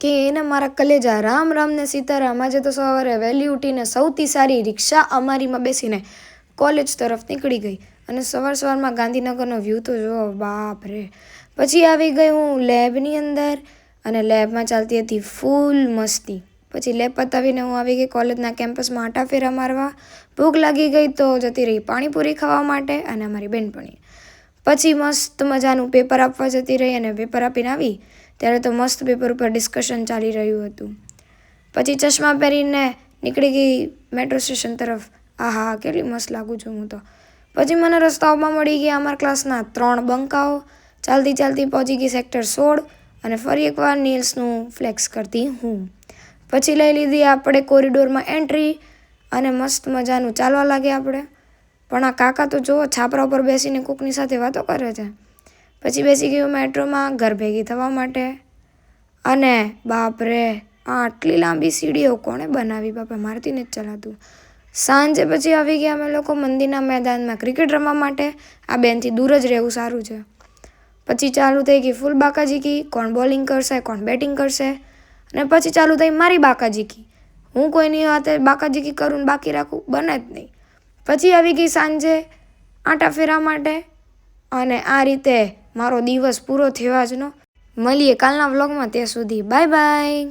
કે એને મારા કલેજા રામ રામ ને સીતારામ. આજે તો સવારે વહેલી ઉઠીને સૌથી સારી રિક્ષા અમારીમાં બેસીને કોલેજ તરફ નીકળી ગઈ અને સવારમાં ગાંધીનગરનો વ્યૂ તો જુઓ, બાપ રે. પછી આવી ગઈ હું લેબની અંદર અને લેબમાં ચાલતી હતી ફૂલ મસ્તી. પછી લેબ પતાવીને હું આવી ગઈ કોલેજના કેમ્પસમાં આંટાફેરા મારવા. ભૂખ લાગી ગઈ તો જતી રહી પાણીપુરી ખાવા માટે અને અમારી બેનપણી. પછી મસ્ત મજાનું પેપર આપવા જતી રહી અને પેપર આપીને આવી ત્યારે તો મસ્ત પેપર ઉપર ડિસ્કશન ચાલી રહ્યું હતું. પછી ચશ્મા પહેરીને નીકળી ગઈ મેટ્રો સ્ટેશન તરફ. આહા, કેટલી મસ્ત લાગુ છું હું તો. પછી મને રસ્તાઓમાં મળી ગયા અમારા ક્લાસના 3 બંકાઓ. ચાલતી ચાલતી પહોંચી ગઈ સેક્ટર 16 અને ફરી એકવાર નીલ્સનું ફ્લેક્સ કરતી હું. પછી લઈ લીધી આપણે કોરિડોરમાં એન્ટ્રી અને મસ્ત મજાનું ચાલવા લાગ્યા આપણે. પણ આ કાકા તો જુઓ છાપરા ઉપર બેસીને કોકની સાથે વાતો કરે છે. પછી બેસી ગયું મેટ્રોમાં ઘર ભેગી થવા માટે. અને બાપ રે, આટલી લાંબી સીડીઓ કોણે બનાવી બાપા, મારથી જ ચલાતું. સાંજે પછી આવી ગયા અમે લોકો મંદિરના મેદાનમાં ક્રિકેટ રમવા માટે. આ બેનથી દૂર જ રહેવું સારું છે. પછી ચાલુ થઈ ગઈ ફૂલ બાકાજીકી, કોણ બોલિંગ કરશે કોણ બેટિંગ કરશે. અને પછી ચાલુ થઈ મારી બાકાજીકી. હું કોઈની હાથે બાકાજીકી કરું ને બાકી રાખું, બને જ નહીં. પછી આવી ગઈ સાંજે આંટા ફેરા માટે અને આ રીતે મારો દિવસ પૂરો થવા જનો. મળીએ કાલના વ્લોગમાં, ત્યાં સુધી બાય બાય.